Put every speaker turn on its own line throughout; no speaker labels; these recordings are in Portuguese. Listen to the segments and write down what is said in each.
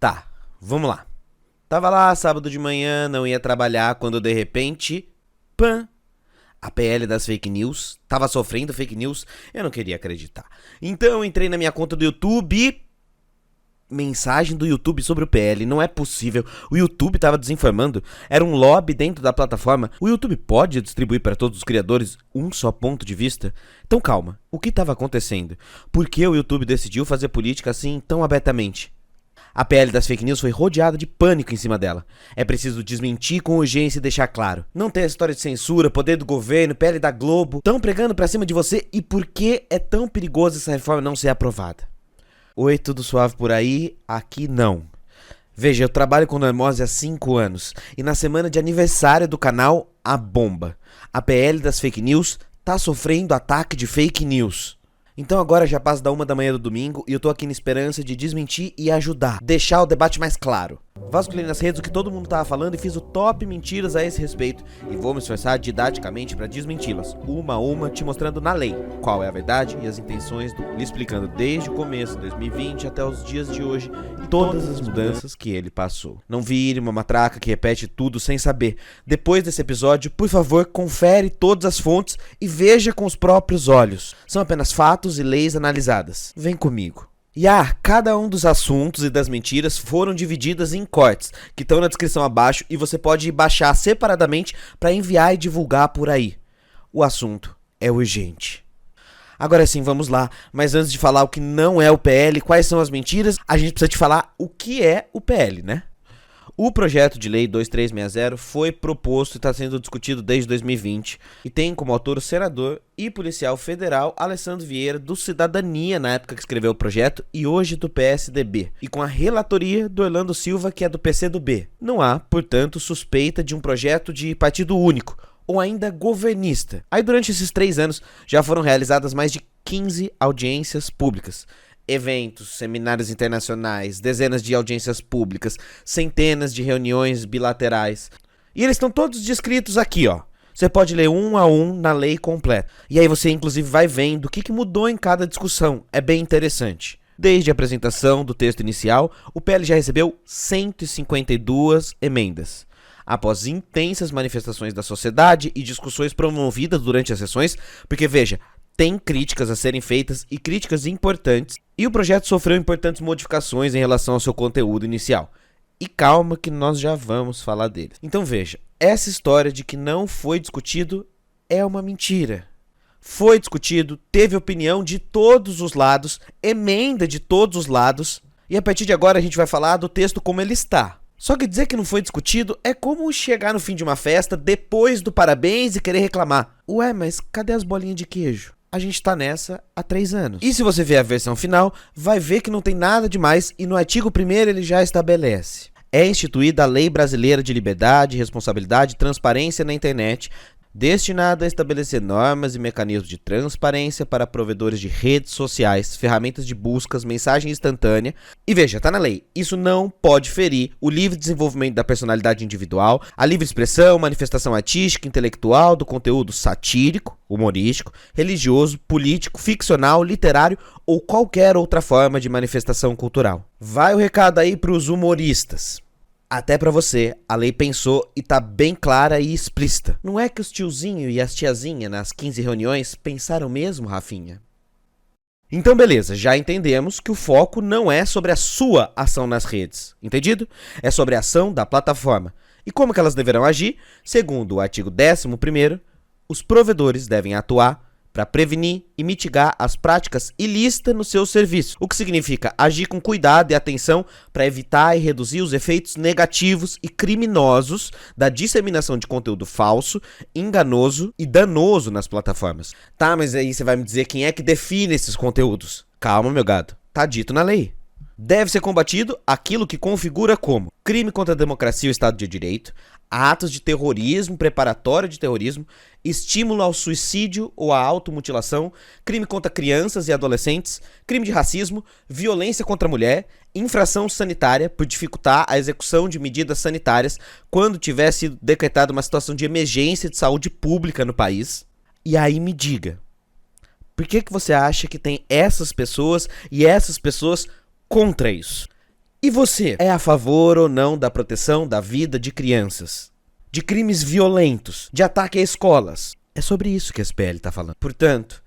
Tá, vamos lá. Tava lá sábado de manhã, não ia trabalhar, quando de repente, pã, a PL das fake news, tava sofrendo fake news, eu não queria acreditar. Então eu entrei na minha conta do YouTube e... Mensagem do YouTube sobre o PL, não é possível, o YouTube tava desinformando, era um lobby dentro da plataforma, o YouTube pode distribuir para todos os criadores um só ponto de vista? Então calma, o que tava acontecendo? Por que o YouTube decidiu fazer política assim tão abertamente? A PL das fake news foi rodeada de pânico em cima dela. É preciso desmentir com urgência e deixar claro. Não tem essa história de censura, poder do governo, PL da Globo, tão pregando pra cima de você e por que é tão perigoso essa reforma não ser aprovada? Oi, tudo suave por aí? Aqui não. Veja, eu trabalho com Normose há 5 anos e na semana de aniversário do canal, a bomba. A PL das fake news tá sofrendo ataque de fake news. Então agora já passa da 1 da manhã do domingo e eu tô aqui na esperança de desmentir e ajudar, deixar o debate mais claro. Vasculhei nas redes o que todo mundo tava falando e fiz o top mentiras a esse respeito e vou me esforçar didaticamente pra desmenti-las, uma a uma, te mostrando na lei qual é a verdade e as intenções lhe explicando desde o começo de 2020 até os dias de hoje e todas as mudanças que ele passou. Não vire uma matraca que repete tudo sem saber. Depois desse episódio, por favor, confere todas as fontes e veja com os próprios olhos. São apenas fatos e leis analisadas. Vem comigo. E cada um dos assuntos e das mentiras foram divididas em cortes, que estão na descrição abaixo e você pode baixar separadamente para enviar e divulgar por aí. O assunto é urgente. Agora sim, vamos lá, mas antes de falar o que não é o PL, quais são as mentiras, a gente precisa te falar o que é o PL, né? O projeto de lei 2360 foi proposto e está sendo discutido desde 2020 e tem como autor o senador e policial federal Alessandro Vieira, do Cidadania, na época que escreveu o projeto, e hoje do PSDB, e com a relatoria do Orlando Silva, que é do PCdoB. Não há, portanto, suspeita de um projeto de partido único, ou ainda governista. Aí durante esses 3 anos já foram realizadas mais de 15 audiências públicas. Eventos, seminários internacionais, dezenas de audiências públicas, centenas de reuniões bilaterais. E eles estão todos descritos aqui, ó. Você pode ler um a um na lei completa. E aí você inclusive vai vendo o que mudou em cada discussão. É bem interessante. Desde a apresentação do texto inicial, o PL já recebeu 152 emendas. Após intensas manifestações da sociedade e discussões promovidas durante as sessões, porque veja, tem críticas a serem feitas e críticas importantes, e o projeto sofreu importantes modificações em relação ao seu conteúdo inicial. E calma que nós já vamos falar deles. Então veja, essa história de que não foi discutido é uma mentira. Foi discutido, teve opinião de todos os lados, emenda de todos os lados, e a partir de agora a gente vai falar do texto como ele está. Só que dizer que não foi discutido é como chegar no fim de uma festa depois do parabéns e querer reclamar. Ué, mas cadê as bolinhas de queijo? A gente tá nessa há 3 anos. E se você ver a versão final, vai ver que não tem nada demais e no artigo 1º ele já estabelece. É instituída a Lei Brasileira de Liberdade, Responsabilidade e Transparência na Internet, destinada a estabelecer normas e mecanismos de transparência para provedores de redes sociais, ferramentas de buscas, mensagem instantânea. E veja, tá na lei, isso não pode ferir o livre desenvolvimento da personalidade individual, a livre expressão, manifestação artística, intelectual, do conteúdo satírico, humorístico, religioso, político, ficcional, literário ou qualquer outra forma de manifestação cultural. Vai o recado aí pros humoristas. Até pra você, a lei pensou e tá bem clara e explícita. Não é que os tiozinhos e as tiazinhas nas 15 reuniões pensaram mesmo, Rafinha? Então beleza, já entendemos que o foco não é sobre a sua ação nas redes, entendido? É sobre a ação da plataforma. E como que elas deverão agir? Segundo o artigo 11º, os provedores devem atuar para prevenir e mitigar as práticas ilícitas no seu serviço, o que significa agir com cuidado e atenção para evitar e reduzir os efeitos negativos e criminosos da disseminação de conteúdo falso, enganoso e danoso nas plataformas. Tá, mas aí você vai me dizer quem é que define esses conteúdos? Calma, meu gado, tá dito na lei. Deve ser combatido aquilo que configura como crime contra a democracia e o Estado de Direito, atos de terrorismo, preparatório de terrorismo, estímulo ao suicídio ou à automutilação, crime contra crianças e adolescentes, crime de racismo, violência contra a mulher, infração sanitária por dificultar a execução de medidas sanitárias quando tiver sido decretada uma situação de emergência de saúde pública no país. E aí me diga, por que você acha que tem essas pessoas e essas pessoas contra isso? E você é a favor ou não da proteção da vida de crianças? De crimes violentos, de ataque a escolas? É sobre isso que esse PL está falando. Portanto,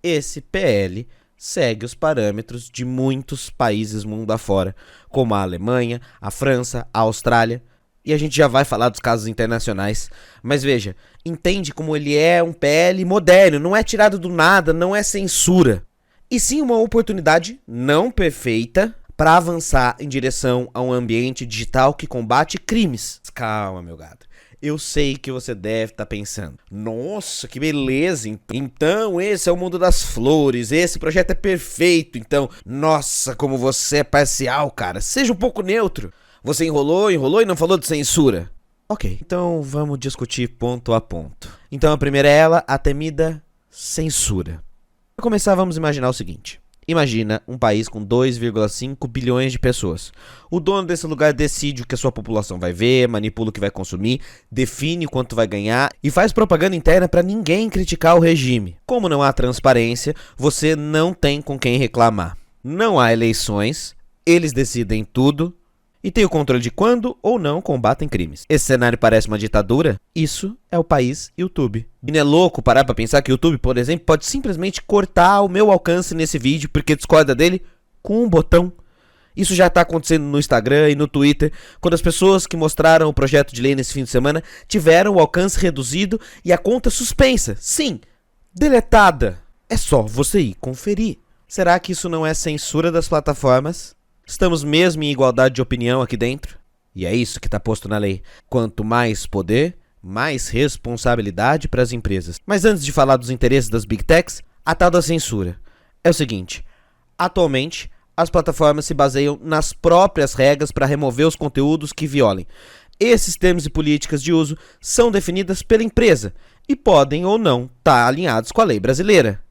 esse PL segue os parâmetros de muitos países mundo afora, como a Alemanha, a França, a Austrália. E a gente já vai falar dos casos internacionais. Mas veja, entende como ele é um PL moderno, não é tirado do nada, não é censura. E sim uma oportunidade não perfeita para avançar em direção a um ambiente digital que combate crimes. Calma, meu gato. Eu sei que você deve estar pensando, nossa, que beleza, então esse é o mundo das flores, esse projeto é perfeito, então, nossa, como você é parcial, cara, seja um pouco neutro. Você enrolou e não falou de censura. Ok, então vamos discutir ponto a ponto. Então a primeira é ela, a temida censura. Para começar, vamos imaginar o seguinte. Imagina um país com 2,5 bilhões de pessoas. O dono desse lugar decide o que a sua população vai ver, manipula o que vai consumir, define quanto vai ganhar e faz propaganda interna para ninguém criticar o regime. Como não há transparência, você não tem com quem reclamar. Não há eleições, eles decidem tudo e têm o controle de quando ou não combatem crimes. Esse cenário parece uma ditadura? Isso é o país YouTube. E não é louco parar pra pensar que o YouTube, por exemplo, pode simplesmente cortar o meu alcance nesse vídeo porque discorda dele com um botão. Isso já tá acontecendo no Instagram e no Twitter, quando as pessoas que mostraram o projeto de lei nesse fim de semana tiveram o alcance reduzido e a conta suspensa. Sim, deletada. É só você ir conferir. Será que isso não é censura das plataformas? Estamos mesmo em igualdade de opinião aqui dentro? E é isso que está posto na lei. Quanto mais poder, mais responsabilidade para as empresas. Mas antes de falar dos interesses das Big Techs, a tal da censura. É o seguinte, atualmente as plataformas se baseiam nas próprias regras para remover os conteúdos que violem. Esses termos e políticas de uso são definidas pela empresa e podem ou não estar alinhados com a lei brasileira.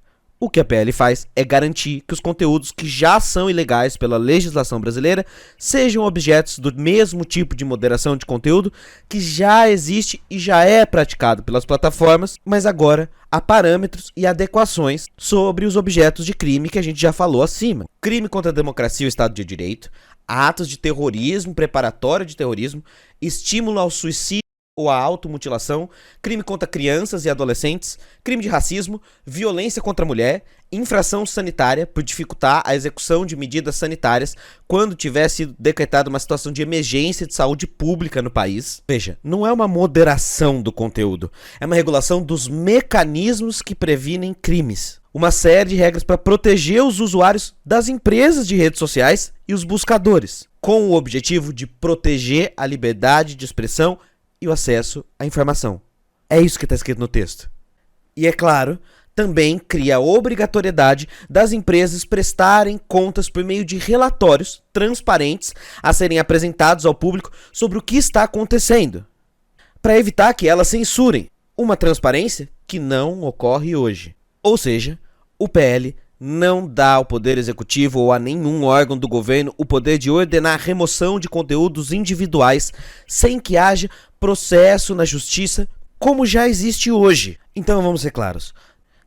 O que a PL faz é garantir que os conteúdos que já são ilegais pela legislação brasileira sejam objetos do mesmo tipo de moderação de conteúdo que já existe e já é praticado pelas plataformas, mas agora há parâmetros e adequações sobre os objetos de crime que a gente já falou acima. Crime contra a democracia e o Estado de Direito, atos de terrorismo, preparatório de terrorismo, estímulo ao suicídio ou a automutilação, crime contra crianças e adolescentes, crime de racismo, violência contra a mulher, infração sanitária por dificultar a execução de medidas sanitárias quando tiver sido decretada uma situação de emergência de saúde pública no país. Veja, não é uma moderação do conteúdo, é uma regulação dos mecanismos que previnem crimes. Uma série de regras para proteger os usuários das empresas de redes sociais e os buscadores, com o objetivo de proteger a liberdade de expressão e o acesso à informação. É isso que está escrito no texto. E é claro, também cria a obrigatoriedade das empresas prestarem contas por meio de relatórios transparentes a serem apresentados ao público sobre o que está acontecendo, para evitar que elas censurem, uma transparência que não ocorre hoje. Ou seja, o PL não dá ao Poder Executivo ou a nenhum órgão do governo o poder de ordenar a remoção de conteúdos individuais sem que haja processo na justiça, como já existe hoje. Então vamos ser claros,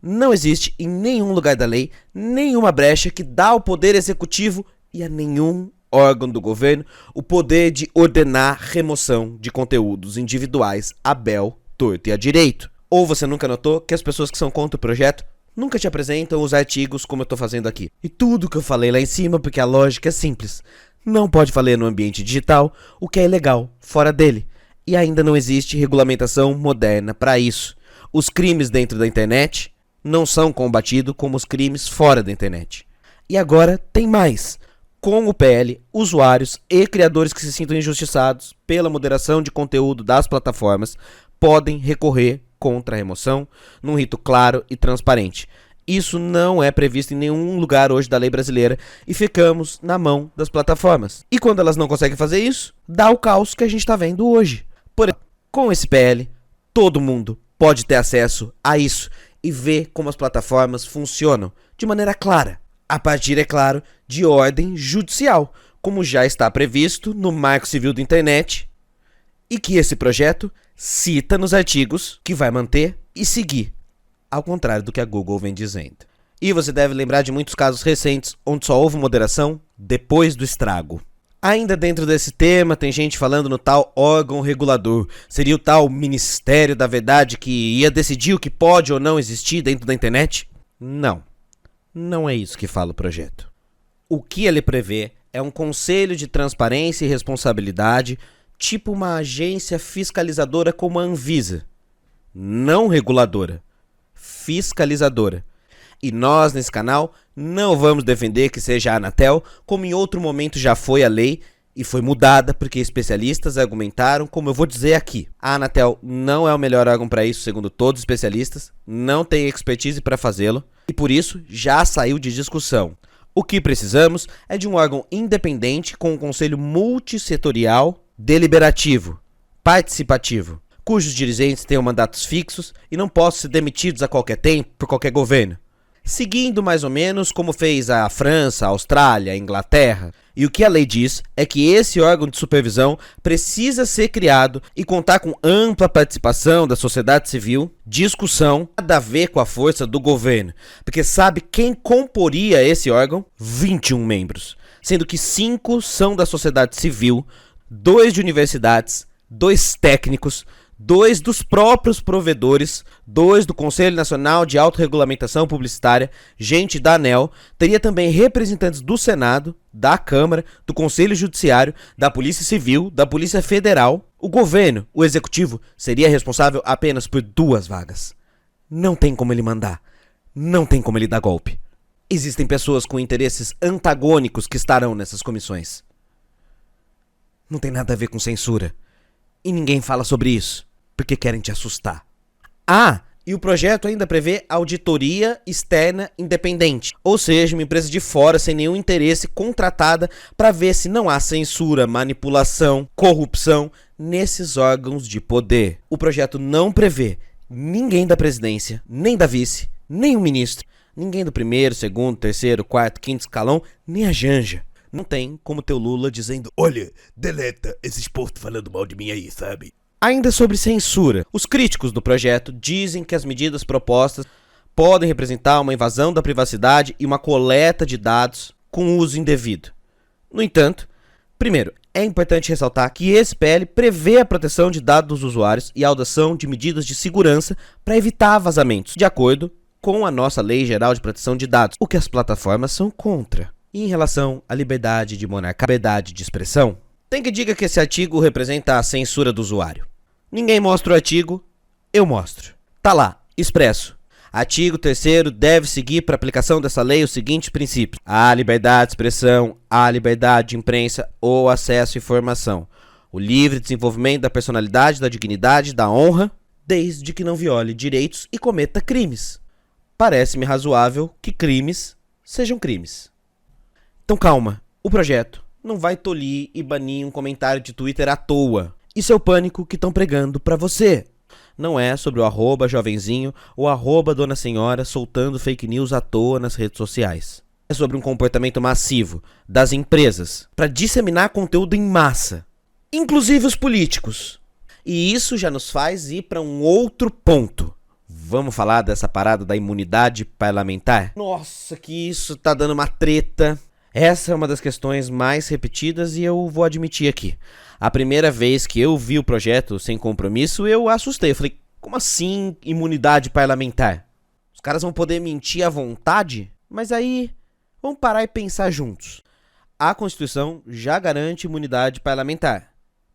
não existe em nenhum lugar da lei nenhuma brecha que dá ao Poder Executivo e a nenhum órgão do governo o poder de ordenar remoção de conteúdos individuais a bel, torto e a direito. Ou você nunca notou que as pessoas que são contra o projeto nunca te apresentam os artigos como eu estou fazendo aqui. E tudo que eu falei lá em cima porque a lógica é simples. Não pode valer no ambiente digital o que é ilegal fora dele. E ainda não existe regulamentação moderna para isso. Os crimes dentro da internet não são combatidos como os crimes fora da internet. E agora tem mais. Com o PL, usuários e criadores que se sintam injustiçados pela moderação de conteúdo das plataformas podem recorrer contra a remoção num rito claro e transparente. Isso não é previsto em nenhum lugar hoje da lei brasileira e ficamos na mão das plataformas. E quando elas não conseguem fazer isso, dá o caos que a gente está vendo hoje. Por exemplo, com esse PL, todo mundo pode ter acesso a isso e ver como as plataformas funcionam de maneira clara, a partir, é claro, de ordem judicial, como já está previsto no Marco Civil da Internet e que esse projeto cita nos artigos que vai manter e seguir, ao contrário do que a Google vem dizendo. E você deve lembrar de muitos casos recentes onde só houve moderação depois do estrago. Ainda dentro desse tema, tem gente falando no tal órgão regulador. Seria o tal Ministério da Verdade que ia decidir o que pode ou não existir dentro da internet? Não. Não é isso que fala o projeto. O que ele prevê é um conselho de transparência e responsabilidade, tipo uma agência fiscalizadora como a Anvisa. Não reguladora, fiscalizadora. E nós, nesse canal, não vamos defender que seja a Anatel, como em outro momento já foi a lei e foi mudada porque especialistas argumentaram, como eu vou dizer aqui. A Anatel não é o melhor órgão para isso, segundo todos os especialistas, não tem expertise para fazê-lo e por isso já saiu de discussão. O que precisamos é de um órgão independente com um conselho multissetorial, deliberativo, participativo, cujos dirigentes tenham mandatos fixos e não possam ser demitidos a qualquer tempo por qualquer governo. Seguindo mais ou menos como fez a França, a Austrália, a Inglaterra. E o que a lei diz é que esse órgão de supervisão precisa ser criado e contar com ampla participação da sociedade civil, discussão, nada a ver com a força do governo. Porque sabe quem comporia esse órgão? 21 membros, sendo que 5 são da sociedade civil, 2 de universidades, 2 técnicos, 2 dos próprios provedores, 2 do Conselho Nacional de Autorregulamentação Publicitária, gente da ANEEL, teria também representantes do Senado, da Câmara, do Conselho Judiciário, da Polícia Civil, da Polícia Federal. O governo, o executivo, seria responsável apenas por 2 vagas. Não tem como ele mandar, não tem como ele dar golpe. Existem pessoas com interesses antagônicos que estarão nessas comissões. Não tem nada a ver com censura. E ninguém fala sobre isso, porque querem te assustar. Ah, e o projeto ainda prevê auditoria externa independente, ou seja, uma empresa de fora sem nenhum interesse contratada para ver se não há censura, manipulação, corrupção nesses órgãos de poder. O projeto não prevê ninguém da presidência, nem da vice, nem o ministro, ninguém do primeiro, segundo, terceiro, quarto, quinto escalão, nem a Janja. Não tem como ter o Lula dizendo: olha, deleta esses posts falando mal de mim aí, sabe? Ainda sobre censura, os críticos do projeto dizem que as medidas propostas podem representar uma invasão da privacidade e uma coleta de dados com uso indevido. No entanto, primeiro, é importante ressaltar que esse PL prevê a proteção de dados dos usuários e a adoção de medidas de segurança para evitar vazamentos, de acordo com a nossa Lei Geral de Proteção de Dados, o que as plataformas são contra. E em relação à liberdade de monarcar, liberdade de expressão, tem que diga que esse artigo representa a censura do usuário. Ninguém mostra o artigo, eu mostro. Tá lá, expresso. Artigo 3º deve seguir para aplicação dessa lei os seguintes princípios: a liberdade de expressão, a liberdade de imprensa ou acesso à informação, o livre desenvolvimento da personalidade, da dignidade, da honra, desde que não viole direitos e cometa crimes. Parece-me razoável que crimes sejam crimes. Então calma, o projeto não vai tolir e banir um comentário de Twitter à toa. Isso é o pânico que estão pregando pra você. Não é sobre o @jovenzinho ou @dona senhora soltando fake news à toa nas redes sociais. É sobre um comportamento massivo das empresas para disseminar conteúdo em massa, inclusive os políticos. E isso já nos faz ir para um outro ponto. Vamos falar dessa parada da imunidade parlamentar? Nossa, que isso tá dando uma treta. Essa é uma das questões mais repetidas e eu vou admitir aqui. A primeira vez que eu vi o projeto sem compromisso, eu assustei. Eu falei, como assim imunidade parlamentar? Os caras vão poder mentir à vontade? Mas aí, vamos parar e pensar juntos. A Constituição já garante imunidade parlamentar.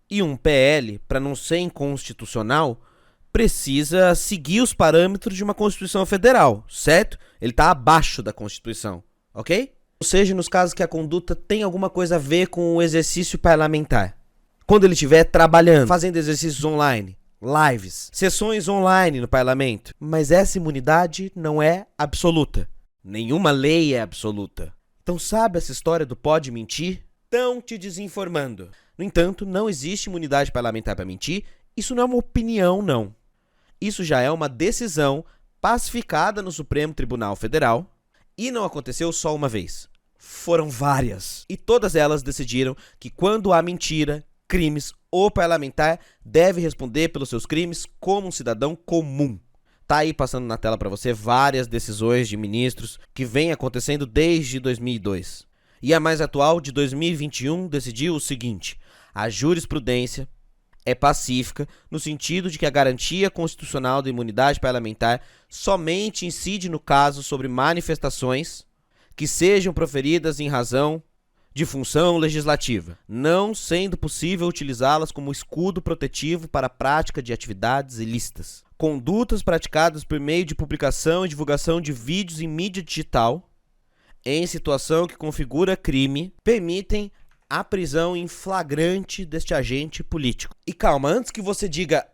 E um PL, para não ser inconstitucional, precisa seguir os parâmetros de uma Constituição Federal, certo? Ele está abaixo da Constituição, ok? Ou seja, nos casos que a conduta tem alguma coisa a ver com o exercício parlamentar. Quando ele estiver trabalhando, fazendo exercícios online, lives, sessões online no parlamento. Mas essa imunidade não é absoluta. Nenhuma lei é absoluta. Então sabe essa história do pode mentir? Estão te desinformando. No entanto, não existe imunidade parlamentar para mentir. Isso não é uma opinião, não. Isso já é uma decisão pacificada no Supremo Tribunal Federal. E não aconteceu só uma vez. Foram várias. E todas elas decidiram que quando há mentira, crimes, o parlamentar deve responder pelos seus crimes como um cidadão comum. Tá aí passando na tela para você várias decisões de ministros que vêm acontecendo desde 2002. E a mais atual, de 2021, decidiu o seguinte: a jurisprudência é pacífica no sentido de que a garantia constitucional da imunidade parlamentar somente incide no caso sobre manifestações que sejam proferidas em razão de função legislativa, não sendo possível utilizá-las como escudo protetivo para a prática de atividades ilícitas. Condutas praticadas por meio de publicação e divulgação de vídeos em mídia digital, em situação que configura crime, permitem a prisão em flagrante deste agente político. E calma, antes que você diga,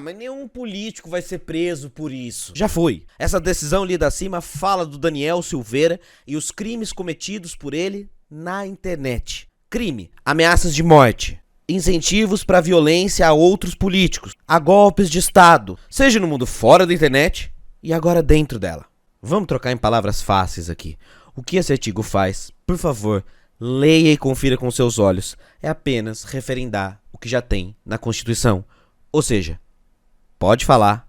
mas nenhum político vai ser preso por isso. Já foi. Essa decisão lida acima fala do Daniel Silveira e os crimes cometidos por ele na internet. Crime: ameaças de morte, incentivos para violência a outros políticos, a golpes de Estado, seja no mundo fora da internet e agora dentro dela. Vamos trocar em palavras fáceis aqui. O que esse artigo faz? Por favor, leia e confira com seus olhos. É apenas referendar o que já tem na Constituição. Ou seja, pode falar,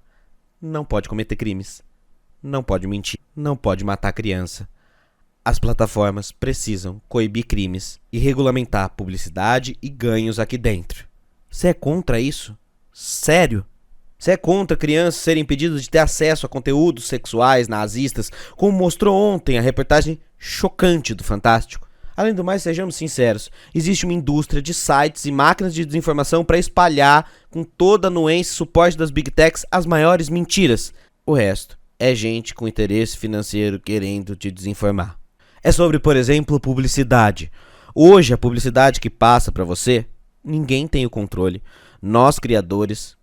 não pode cometer crimes, não pode mentir, não pode matar criança. As plataformas precisam coibir crimes e regulamentar publicidade e ganhos aqui dentro. Você é contra isso? Sério? Você é contra crianças serem impedidas de ter acesso a conteúdos sexuais nazistas, como mostrou ontem a reportagem chocante do Fantástico? Além do mais, sejamos sinceros, existe uma indústria de sites e máquinas de desinformação para espalhar com toda a anuência e suporte das Big Techs as maiores mentiras. O resto é gente com interesse financeiro querendo te desinformar. É sobre, por exemplo, publicidade. Hoje, a publicidade que passa para você, ninguém tem o controle. Nós, criadores,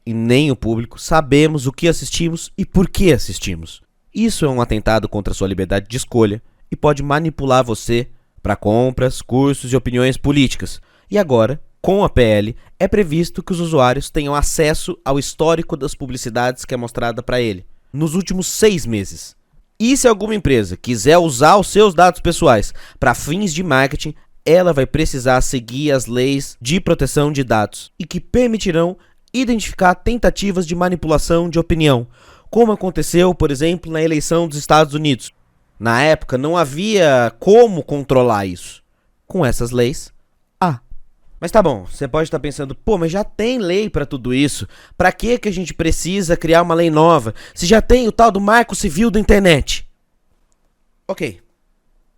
e nem o público, sabemos o que assistimos e por que assistimos. Isso é um atentado contra a sua liberdade de escolha e pode manipular você para compras, cursos e opiniões políticas. E agora, com a PL, é previsto que os usuários tenham acesso ao histórico das publicidades que é mostrada para ele nos últimos 6 meses. E se alguma empresa quiser usar os seus dados pessoais para fins de marketing, ela vai precisar seguir as leis de proteção de dados e que permitirão identificar tentativas de manipulação de opinião, como aconteceu, por exemplo, na eleição dos Estados Unidos. Na época não havia como controlar isso. Com essas leis, Mas tá bom, você pode estar pensando, mas já tem lei pra tudo isso. Pra que a gente precisa criar uma lei nova, se já tem o tal do Marco Civil da Internet? Ok,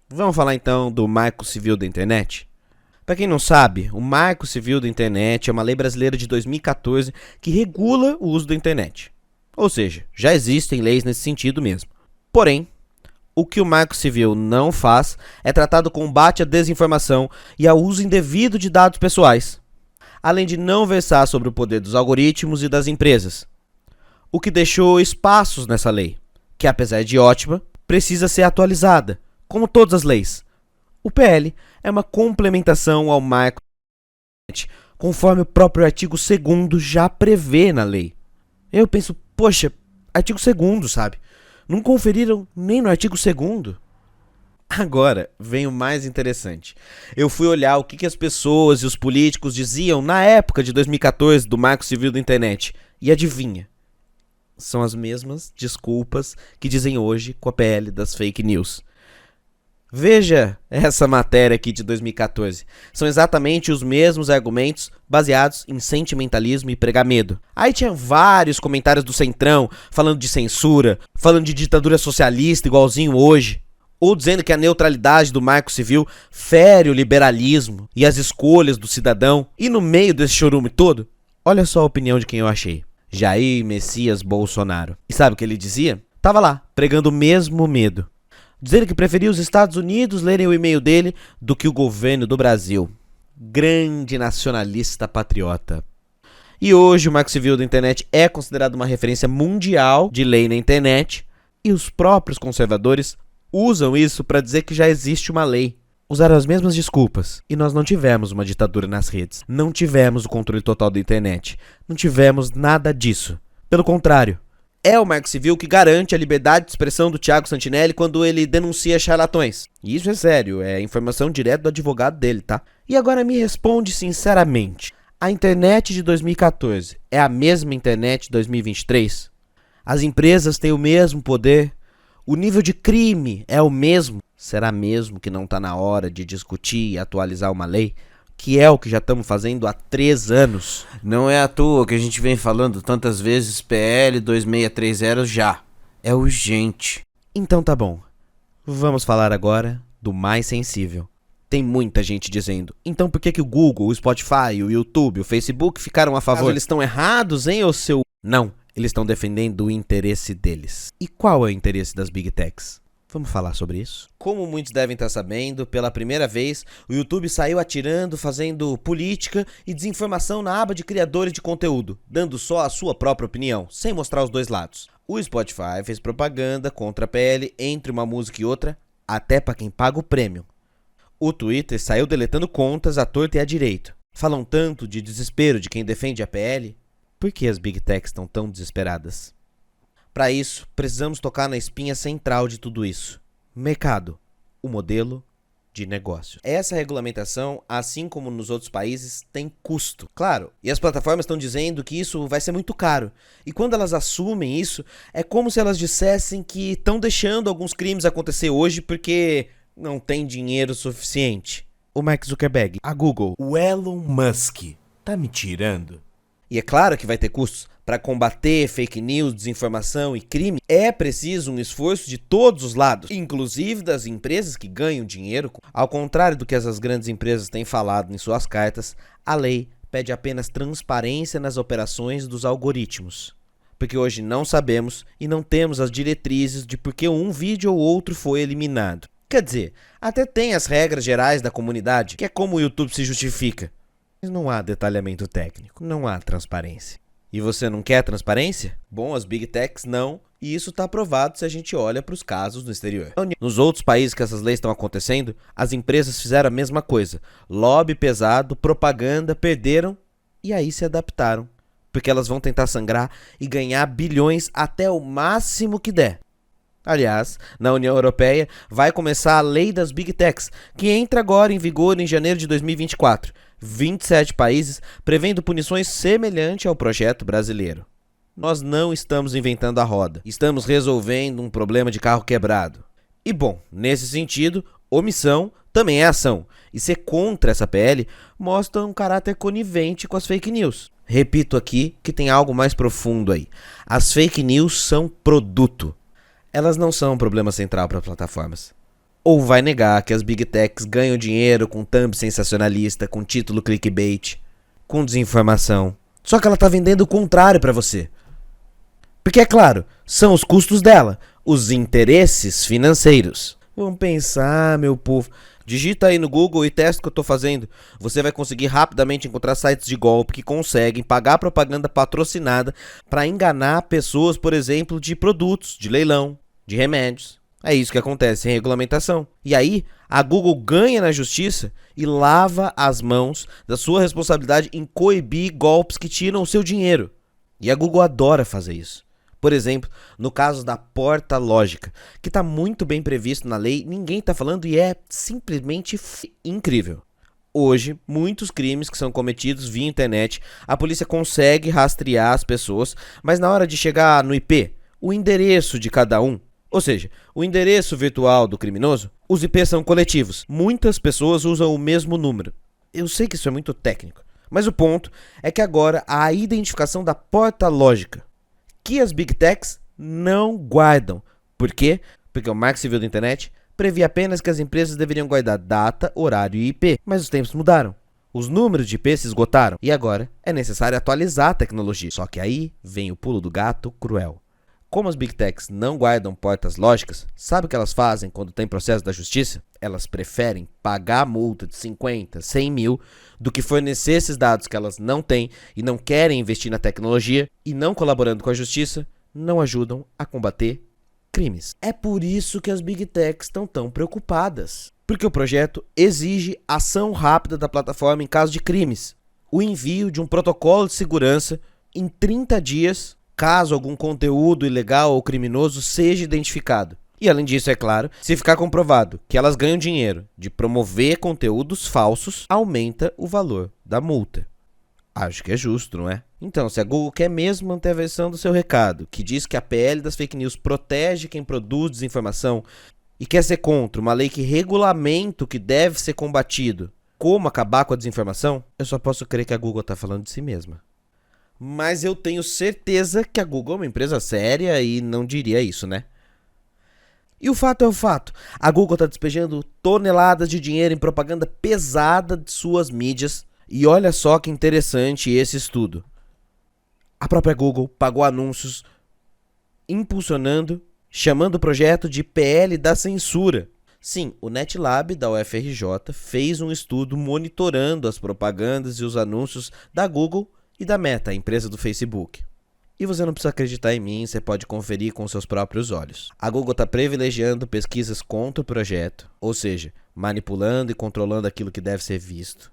vamos falar então do Marco Civil da Internet? Pra quem não sabe, o Marco Civil da Internet é uma lei brasileira de 2014 que regula o uso da internet. Ou seja, já existem leis nesse sentido mesmo. Porém, o que o Marco Civil não faz é tratar do combate à desinformação e ao uso indevido de dados pessoais, além de não versar sobre o poder dos algoritmos e das empresas, o que deixou espaços nessa lei, que apesar de ótima, precisa ser atualizada, como todas as leis. O PL é uma complementação ao Marco Civil, conforme o próprio artigo 2º já prevê na lei. Eu penso, artigo 2º, sabe? Não conferiram nem no artigo 2º. Agora vem o mais interessante. Eu fui olhar o que as pessoas e os políticos diziam na época de 2014 do Marco Civil da Internet. E adivinha? São as mesmas desculpas que dizem hoje com a PL das fake news. Veja essa matéria aqui de 2014. São exatamente os mesmos argumentos baseados em sentimentalismo e pregar medo. Aí tinha vários comentários do Centrão falando de censura, falando de ditadura socialista igualzinho hoje, ou dizendo que a neutralidade do Marco Civil fere o liberalismo e as escolhas do cidadão. E no meio desse chorume todo, olha só a opinião de quem eu achei. Jair Messias Bolsonaro. E sabe o que ele dizia? Tava lá, pregando o mesmo medo. Dizendo que preferia os Estados Unidos lerem o e-mail dele do que o governo do Brasil. Grande nacionalista patriota. E hoje o Marco Civil da Internet é considerado uma referência mundial de lei na internet. E os próprios conservadores usam isso para dizer que já existe uma lei. Usaram as mesmas desculpas. E nós não tivemos uma ditadura nas redes. Não tivemos o controle total da internet. Não tivemos nada disso. Pelo contrário. É o Marco Civil que garante a liberdade de expressão do Thiago Santinelli quando ele denuncia charlatões. E isso é sério, é informação direta do advogado dele, tá? E agora me responde sinceramente. A internet de 2014 é a mesma internet de 2023? As empresas têm o mesmo poder? O nível de crime é o mesmo? Será mesmo que não está na hora de discutir e atualizar uma lei? Que é o que já estamos fazendo há 3 anos.
Não é à toa que a gente vem falando tantas vezes PL 2630 já. É urgente.
Então tá bom. Vamos falar agora do mais sensível. Tem muita gente dizendo, então por que o Google, o Spotify, o YouTube, o Facebook ficaram a favor? Eles estão errados, hein, ô seu... Não, eles estão defendendo o interesse deles. E qual é o interesse das Big Techs? Vamos falar sobre isso? Como muitos devem estar sabendo, pela primeira vez, o YouTube saiu atirando, fazendo política e desinformação na aba de criadores de conteúdo, dando só a sua própria opinião, sem mostrar os dois lados. O Spotify fez propaganda contra a PL entre uma música e outra, até para quem paga o prêmio. O Twitter saiu deletando contas à torta e à direito. Falam tanto de desespero de quem defende a PL? Por que as Big Techs estão tão desesperadas? Para isso, precisamos tocar na espinha central de tudo isso. Mercado, o modelo de negócio. Essa regulamentação, assim como nos outros países, tem custo. Claro, e as plataformas estão dizendo que isso vai ser muito caro. E quando elas assumem isso, é como se elas dissessem que estão deixando alguns crimes acontecer hoje porque não tem dinheiro suficiente. O Mark Zuckerberg, a Google,
O Elon Musk tá me tirando?
E é claro que vai ter custos. Para combater fake news, desinformação e crime, é preciso um esforço de todos os lados, inclusive das empresas que ganham dinheiro. Ao contrário do que essas grandes empresas têm falado em suas cartas, a lei pede apenas transparência nas operações dos algoritmos. Porque hoje não sabemos e não temos as diretrizes de por que um vídeo ou outro foi eliminado. Quer dizer, até tem as regras gerais da comunidade, que é como o YouTube se justifica. Mas não há detalhamento técnico, não há transparência. E você não quer transparência? Bom, as Big Techs não, e isso está provado se a gente olha para os casos no exterior. Nos outros países que essas leis estão acontecendo, as empresas fizeram a mesma coisa. Lobby pesado, propaganda, perderam e aí se adaptaram. Porque elas vão tentar sangrar e ganhar bilhões até o máximo que der. Aliás, na União Europeia vai começar a lei das Big Techs, que entra agora em vigor em janeiro de 2024. 27 países prevendo punições semelhantes ao projeto brasileiro. Nós não estamos inventando a roda, estamos resolvendo um problema de carro quebrado. E bom, nesse sentido, omissão também é ação. E ser contra essa PL mostra um caráter conivente com as fake news. Repito aqui que tem algo mais profundo aí. As fake news são produto. Elas não são um problema central para plataformas. Ou vai negar que as Big Techs ganham dinheiro com thumb sensacionalista, com título clickbait, com desinformação. Só que ela tá vendendo o contrário para você. Porque é claro, são os custos dela, os interesses financeiros. Vamos pensar, meu povo. Digita aí no Google e testa o que eu tô fazendo. Você vai conseguir rapidamente encontrar sites de golpe que conseguem pagar propaganda patrocinada para enganar pessoas, por exemplo, de produtos, de leilão, de remédios. É isso que acontece sem regulamentação. E aí, a Google ganha na justiça e lava as mãos da sua responsabilidade em coibir golpes que tiram o seu dinheiro. E a Google adora fazer isso. Por exemplo, no caso da porta lógica, que está muito bem previsto na lei, ninguém está falando e é simplesmente incrível. Hoje, muitos crimes que são cometidos via internet, a polícia consegue rastrear as pessoas, mas na hora de chegar no IP, o endereço de cada um, ou seja, o endereço virtual do criminoso, os IPs são coletivos. Muitas pessoas usam o mesmo número. Eu sei que isso é muito técnico, mas o ponto é que agora há a identificação da porta lógica, que as Big Techs não guardam. Por quê? Porque o Marco Civil da Internet previa apenas que as empresas deveriam guardar data, horário e IP, mas os tempos mudaram. Os números de IP se esgotaram e agora é necessário atualizar a tecnologia. Só que aí vem o pulo do gato cruel. Como as Big Techs não guardam portas lógicas, sabe o que elas fazem quando tem processo da justiça? Elas preferem pagar a multa de 50, 100 mil do que fornecer esses dados que elas não têm e não querem investir na tecnologia e não colaborando com a justiça, não ajudam a combater crimes. É por isso que as Big Techs estão tão preocupadas. Porque o projeto exige ação rápida da plataforma em caso de crimes. O envio de um protocolo de segurança em 30 dias caso algum conteúdo ilegal ou criminoso seja identificado. E além disso, é claro, se ficar comprovado que elas ganham dinheiro de promover conteúdos falsos, aumenta o valor da multa. Acho que é justo, não é? Então, se a Google quer mesmo manter a versão do seu recado, que diz que a PL das fake news protege quem produz desinformação, e quer ser contra uma lei que regulamenta o que deve ser combatido, como acabar com a desinformação, eu só posso crer que a Google está falando de si mesma. Mas eu tenho certeza que a Google é uma empresa séria e não diria isso, né? E o fato é o fato. A Google está despejando toneladas de dinheiro em propaganda pesada de suas mídias. E olha só que interessante esse estudo. A própria Google pagou anúncios impulsionando, chamando o projeto de PL da censura. Sim, o NetLab da UFRJ fez um estudo monitorando as propagandas e os anúncios da Google e da Meta, a empresa do Facebook. E você não precisa acreditar em mim, você pode conferir com seus próprios olhos. A Google está privilegiando pesquisas contra o projeto, ou seja, manipulando e controlando aquilo que deve ser visto.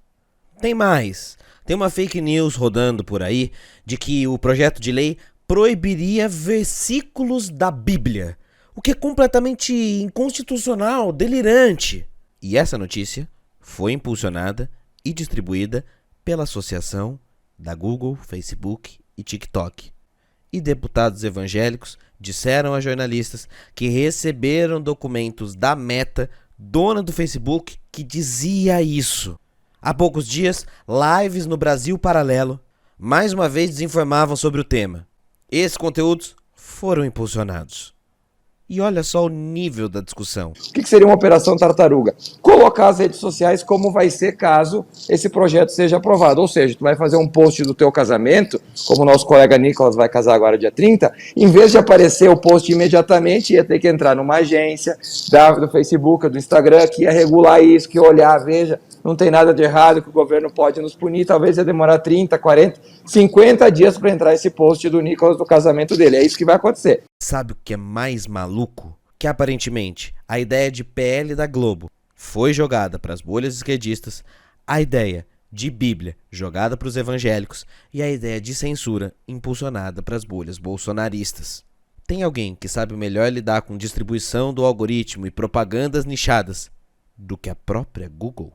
Tem mais. Tem uma fake news rodando por aí de que o projeto de lei proibiria versículos da Bíblia, o que é completamente inconstitucional, delirante. E essa notícia foi impulsionada e distribuída pela associação da Google, Facebook e TikTok. E deputados evangélicos disseram a jornalistas que receberam documentos da Meta, dona do Facebook, que dizia isso. Há poucos dias, lives no Brasil Paralelo mais uma vez desinformavam sobre o tema. Esses conteúdos foram impulsionados. E olha só o nível da discussão.
O que seria uma operação tartaruga? Colocar as redes sociais como vai ser caso esse projeto seja aprovado. Ou seja, tu vai fazer um post do teu casamento, como o nosso colega Nicolas vai casar agora dia 30, em vez de aparecer o post imediatamente, ia ter que entrar numa agência do Facebook, do Instagram, que ia regular isso, que ia olhar, veja, não tem nada de errado, que o governo pode nos punir, talvez ia demorar 30, 40, 50 dias para entrar esse post do Nicolas do casamento dele. É isso que vai acontecer.
Sabe o que é mais maluco? Que aparentemente a ideia de PL da Globo foi jogada para as bolhas esquerdistas, a ideia de Bíblia jogada para os evangélicos e a ideia de censura impulsionada para as bolhas bolsonaristas. Tem alguém que sabe melhor lidar com distribuição do algoritmo e propagandas nichadas do que a própria Google?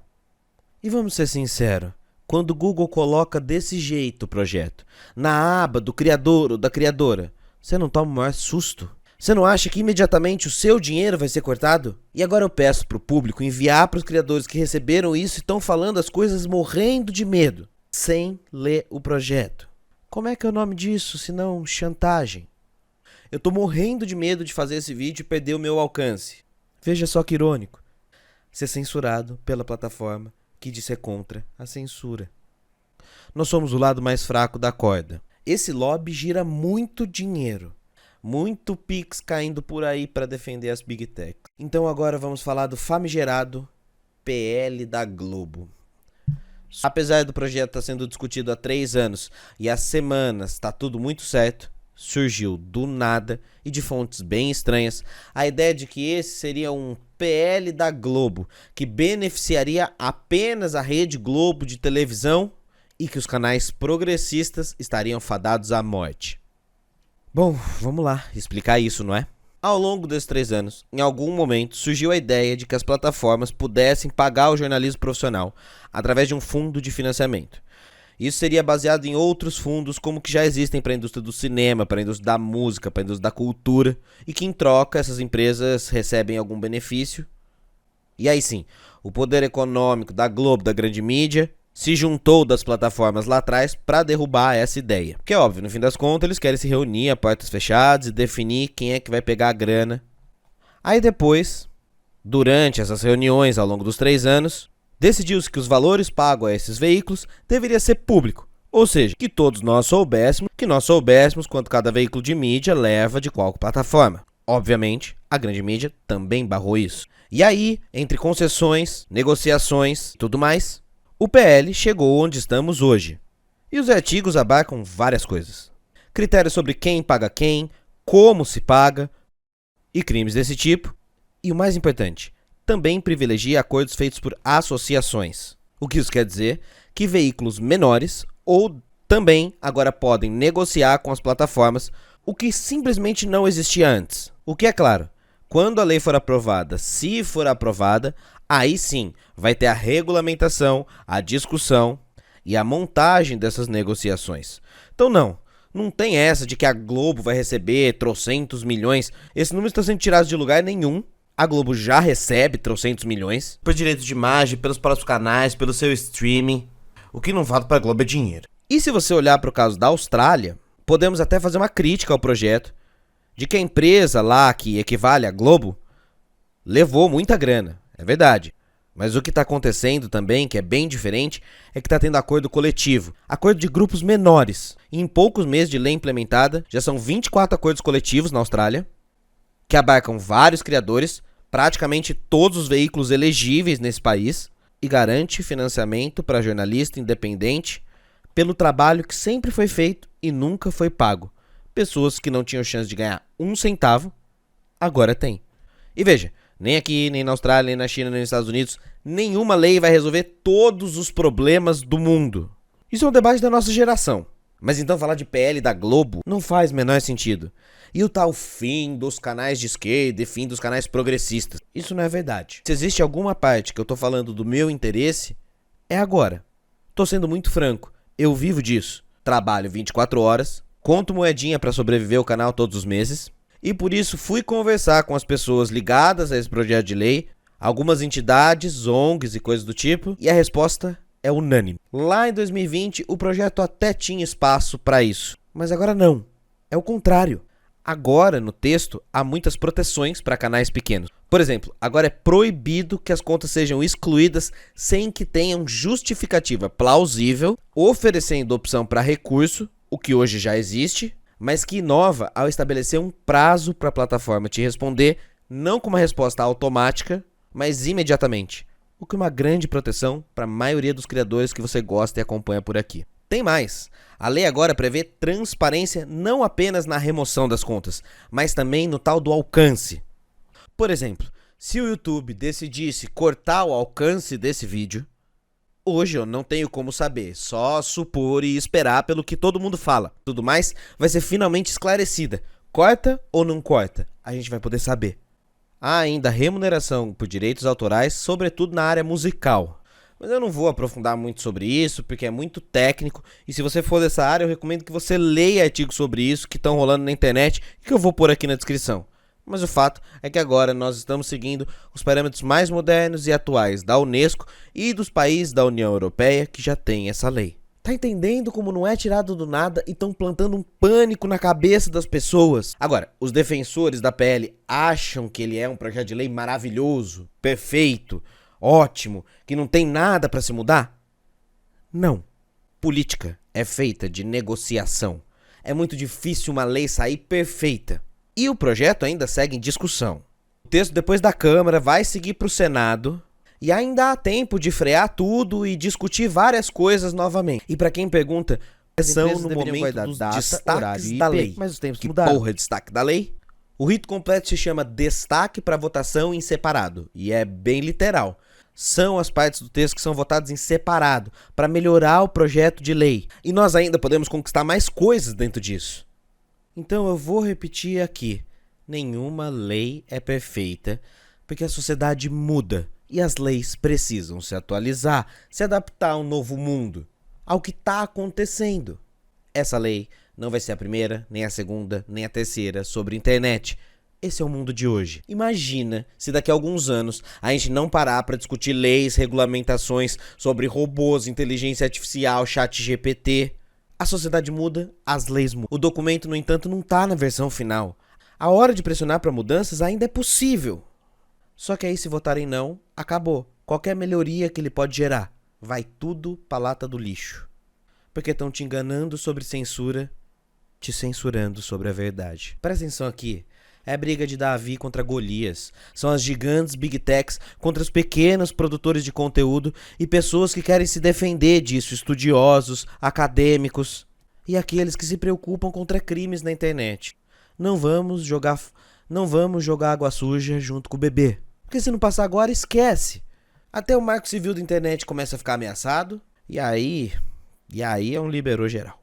E vamos ser sinceros, quando o Google coloca desse jeito o projeto, na aba do criador ou da criadora, você não toma o maior susto? Você não acha que imediatamente o seu dinheiro vai ser cortado? E agora eu peço para o público enviar para os criadores que receberam isso e estão falando as coisas morrendo de medo, sem ler o projeto. Como é que é o nome disso, se não chantagem? Eu tô morrendo de medo de fazer esse vídeo e perder o meu alcance. Veja só que irônico. Ser censurado pela plataforma que diz ser contra a censura. Nós somos o lado mais fraco da corda. Esse lobby gira muito dinheiro. Muito Pix caindo por aí para defender as Big Tech. Então agora vamos falar do famigerado PL da Globo. Apesar do projeto estar sendo discutido há 3 anos e há semanas está tudo muito certo, surgiu do nada e de fontes bem estranhas a ideia de que esse seria um PL da Globo, que beneficiaria apenas a Rede Globo de televisão e que os canais progressistas estariam fadados à morte. Bom, vamos lá explicar isso, não é? Ao longo desses 3 anos, em algum momento surgiu a ideia de que as plataformas pudessem pagar o jornalismo profissional através de um fundo de financiamento. Isso seria baseado em outros fundos como que já existem para a indústria do cinema, para a indústria da música, para a indústria da cultura, e que em troca essas empresas recebem algum benefício. E aí sim, o poder econômico da Globo, da grande mídia, se juntou das plataformas lá atrás para derrubar essa ideia. Porque é óbvio, no fim das contas eles querem se reunir a portas fechadas e definir quem é que vai pegar a grana. Aí depois, durante essas reuniões ao longo dos 3 anos, decidiu-se que os valores pagos a esses veículos deveria ser público, ou seja, que todos nós soubéssemos quanto cada veículo de mídia leva de qual plataforma. Obviamente, a grande mídia também barrou isso. E aí, entre concessões, negociações e tudo mais, o PL chegou onde estamos hoje. E os artigos abarcam várias coisas. Critérios sobre quem paga quem, como se paga e crimes desse tipo. E o mais importante, também privilegia acordos feitos por associações. O que isso quer dizer? Que veículos menores ou também agora podem negociar com as plataformas, o que simplesmente não existia antes. O que é claro, quando a lei for aprovada, se for aprovada, aí sim vai ter a regulamentação, a discussão e a montagem dessas negociações. Então não tem essa de que a Globo vai receber trocentos milhões. Esse número está sendo tirado de lugar nenhum. A Globo já recebe trocentos milhões.
Por direito de imagem, pelos próprios canais, pelo seu streaming. O que não falta pra Globo é dinheiro.
E se você olhar para o caso da Austrália, podemos até fazer uma crítica ao projeto de que a empresa lá, que equivale à Globo, levou muita grana. É verdade. Mas o que está acontecendo também, que é bem diferente, é que está tendo acordo coletivo. Acordo de grupos menores. E em poucos meses de lei implementada, já são 24 acordos coletivos na Austrália, que abarcam vários criadores, praticamente todos os veículos elegíveis nesse país, e garante financiamento para jornalista independente pelo trabalho que sempre foi feito e nunca foi pago. Pessoas que não tinham chance de ganhar um centavo, agora têm. E veja, nem aqui, nem na Austrália, nem na China, nem nos Estados Unidos, nenhuma lei vai resolver todos os problemas do mundo. Isso é um debate da nossa geração. Mas então falar de PL da Globo não faz o menor sentido. E o tal fim dos canais de esquerda e fim dos canais progressistas. Isso não é verdade. Se existe alguma parte que eu tô falando do meu interesse, é agora. Tô sendo muito franco. Eu vivo disso. Trabalho 24 horas, conto moedinha para sobreviver o canal todos os meses. E por isso fui conversar com as pessoas ligadas a esse projeto de lei, algumas entidades, ONGs e coisas do tipo, e a resposta é unânime. Lá em 2020 o projeto até tinha espaço para isso, mas agora não. É o contrário. Agora, no texto, há muitas proteções para canais pequenos. Por exemplo, agora é proibido que as contas sejam excluídas sem que tenham justificativa plausível, oferecendo opção para recurso, o que hoje já existe, mas que inova ao estabelecer um prazo para a plataforma te responder, não com uma resposta automática, mas imediatamente. O que é uma grande proteção para a maioria dos criadores que você gosta e acompanha por aqui. Tem mais. A lei agora prevê transparência não apenas na remoção das contas, mas também no tal do alcance. Por exemplo, se o YouTube decidisse cortar o alcance desse vídeo, hoje eu não tenho como saber, só supor e esperar pelo que todo mundo fala. Tudo mais vai ser finalmente esclarecida. Corta ou não corta? A gente vai poder saber. Há ainda remuneração por direitos autorais, sobretudo na área musical. Mas eu não vou aprofundar muito sobre isso, porque é muito técnico. E se você for dessa área, eu recomendo que você leia artigos sobre isso que estão rolando na internet e que eu vou pôr aqui na descrição. Mas o fato é que agora nós estamos seguindo os parâmetros mais modernos e atuais da Unesco e dos países da União Europeia que já têm essa lei. Tá entendendo como não é tirado do nada e estão plantando um pânico na cabeça das pessoas? Agora, os defensores da PL acham que ele é um projeto de lei maravilhoso, perfeito, ótimo, que não tem nada para se mudar? Não. Política é feita de negociação. É muito difícil uma lei sair perfeita. E o projeto ainda segue em discussão. O texto depois da Câmara vai seguir para o Senado e ainda há tempo de frear tudo e discutir várias coisas novamente. E para quem pergunta, são no momento dos destaques da lei. Mas os tempos mudaram. Porra, destaque da lei? O rito completo se chama destaque para votação em separado e é bem literal. São as partes do texto que são votadas em separado para melhorar o projeto de lei. E nós ainda podemos conquistar mais coisas dentro disso. Então eu vou repetir aqui. Nenhuma lei é perfeita, porque a sociedade muda e as leis precisam se atualizar, se adaptar a um novo mundo, ao que está acontecendo. Essa lei não vai ser a primeira, nem a segunda, nem a terceira sobre internet. Esse é o mundo de hoje. Imagina se daqui a alguns anos a gente não parar para discutir leis, regulamentações sobre robôs, inteligência artificial, chat GPT. A sociedade muda, as leis mudam. O documento, no entanto, não está na versão final. A hora de pressionar para mudanças ainda é possível. Só que aí, se votarem não, acabou. Qualquer melhoria que ele pode gerar, vai tudo pra lata do lixo. Porque estão te enganando sobre censura, te censurando sobre a verdade. Presta atenção aqui. É a briga de Davi contra Golias. São as gigantes Big Techs contra os pequenos produtores de conteúdo e pessoas que querem se defender disso, estudiosos, acadêmicos e aqueles que se preocupam contra crimes na internet. Não vamos jogar água suja junto com o bebê. Porque se não passar agora, esquece. Até o marco civil da internet começa a ficar ameaçado e aí é um liberou geral.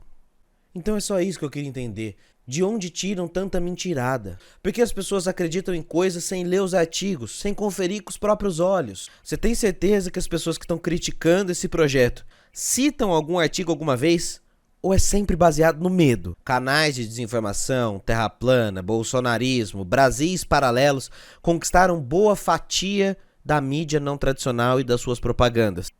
Então é só isso que eu queria entender. De onde tiram tanta mentirada? Porque as pessoas acreditam em coisas sem ler os artigos, sem conferir com os próprios olhos. Você tem certeza que as pessoas que estão criticando esse projeto citam algum artigo alguma vez? ou é sempre baseado no medo? Canais de desinformação, terra plana, bolsonarismo, Brasis paralelos conquistaram boa fatia da mídia não tradicional e das suas propagandas.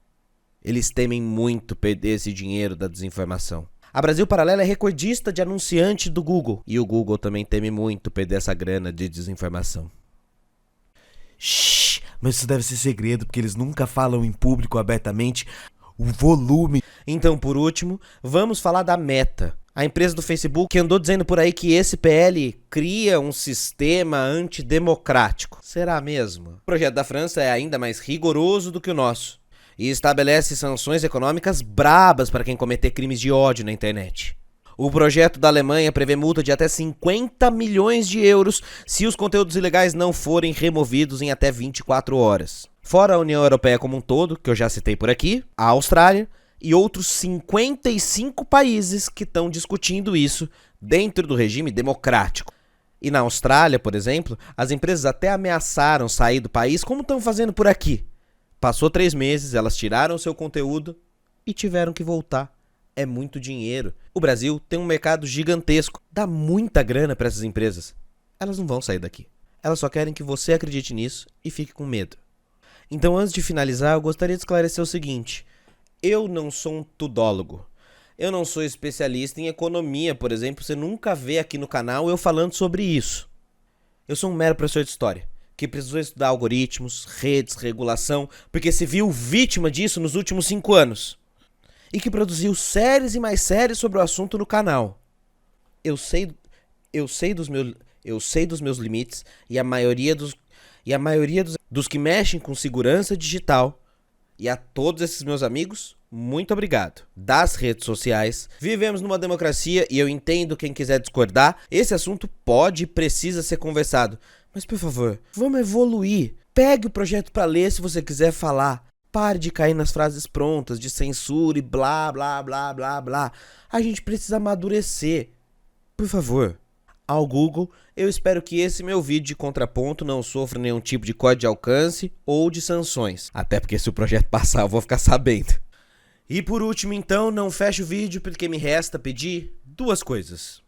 Eles temem muito perder esse dinheiro da desinformação. A Brasil Paralelo é recordista de anunciante do Google. E o Google também teme muito perder essa grana de desinformação.
Shhh, mas isso deve ser segredo, porque eles nunca falam em público abertamente o volume.
Então, por último, vamos falar da Meta. A empresa do Facebook que andou dizendo por aí que esse PL cria um sistema antidemocrático. Será mesmo? O projeto da França é ainda mais rigoroso do que o nosso. E estabelece sanções econômicas brabas para quem cometer crimes de ódio na internet. O projeto da Alemanha prevê multa de até 50 milhões de euros se os conteúdos ilegais não forem removidos em até 24 horas. Fora a União Europeia como um todo, que eu já citei por aqui, a Austrália e outros 55 países que estão discutindo isso dentro do regime democrático. E na Austrália, por exemplo, as empresas até ameaçaram sair do país, como estão fazendo por aqui. Passou 3 meses, elas tiraram o seu conteúdo e tiveram que voltar. É muito dinheiro. O Brasil tem um mercado gigantesco. Dá muita grana para essas empresas. Elas não vão sair daqui. Elas só querem que você acredite nisso e fique com medo. Então, antes de finalizar, eu gostaria de esclarecer o seguinte. Eu não sou um tudólogo. Eu não sou especialista em economia, por exemplo. Você nunca vê aqui no canal eu falando sobre isso. Eu sou um mero professor de história, que precisou estudar algoritmos, redes, regulação, porque se viu vítima disso nos últimos 5 anos. E que produziu séries e mais séries sobre o assunto no canal. Eu sei dos meus limites e a maioria dos que mexem com segurança digital. E a todos esses meus amigos, muito obrigado. Das redes sociais, vivemos numa democracia e eu entendo quem quiser discordar. Esse assunto pode e precisa ser conversado. Mas, por favor, vamos evoluir. Pegue o projeto para ler se você quiser falar. Pare de cair nas frases prontas de censura e blá, blá, blá, blá, blá. A gente precisa amadurecer. Por favor. Ao Google, eu espero que esse meu vídeo de contraponto não sofra nenhum tipo de código de alcance ou de sanções. Até porque se o projeto passar eu vou ficar sabendo. E por último então, não feche o vídeo porque me resta pedir 2 coisas.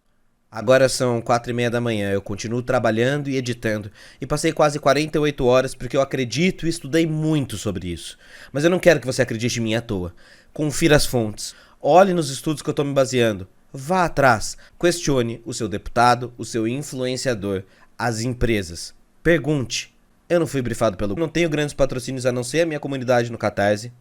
Agora são 4h30 da manhã, eu continuo trabalhando e editando. E passei quase 48 horas porque eu acredito e estudei muito sobre isso. Mas eu não quero que você acredite em mim à toa. Confira as fontes. Olhe nos estudos que eu estou me baseando. Vá atrás, questione o seu deputado, o seu influenciador, as empresas. Pergunte. Eu não fui brifado pelo... Não tenho grandes patrocínios a não ser a minha comunidade no Catarse.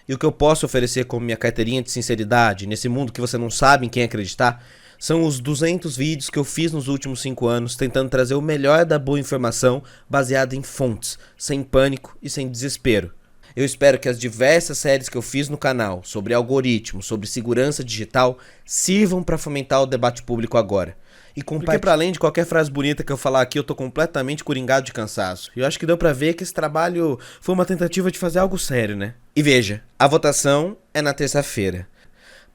E o que eu posso oferecer como minha carteirinha de sinceridade, nesse mundo que você não sabe em quem acreditar, são os 200 vídeos que eu fiz nos últimos 5 anos, tentando trazer o melhor da boa informação, baseada em fontes, sem pânico e sem desespero. Eu espero que as diversas séries que eu fiz no canal sobre algoritmos, sobre segurança digital, sirvam para fomentar o debate público agora. E porque para além de qualquer frase bonita que eu falar aqui, eu tô completamente coringado de cansaço. E eu acho que deu pra ver que esse trabalho foi uma tentativa de fazer algo sério, né? E veja, a votação é na terça-feira.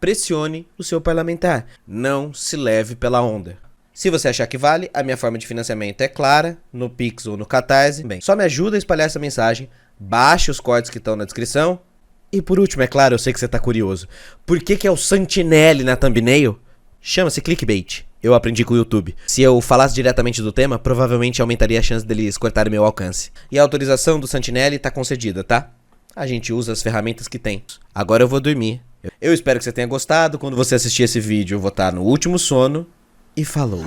Pressione o seu parlamentar. Não se leve pela onda. Se você achar que vale, a minha forma de financiamento é clara, no Pix ou no Catarse. Bem, só me ajuda a espalhar essa mensagem. Baixe os cortes que estão na descrição. E por último, é claro, eu sei que você tá curioso. Por que é o Santinelli na thumbnail? Chama-se clickbait. Eu aprendi com o YouTube. Se eu falasse diretamente do tema, provavelmente aumentaria a chance deles cortarem meu alcance. E a autorização do Santinelli tá concedida, tá? A gente usa as ferramentas que tem. Agora eu vou dormir. Eu espero que você tenha gostado. Quando você assistir esse vídeo, eu vou estar no último sono. E falou!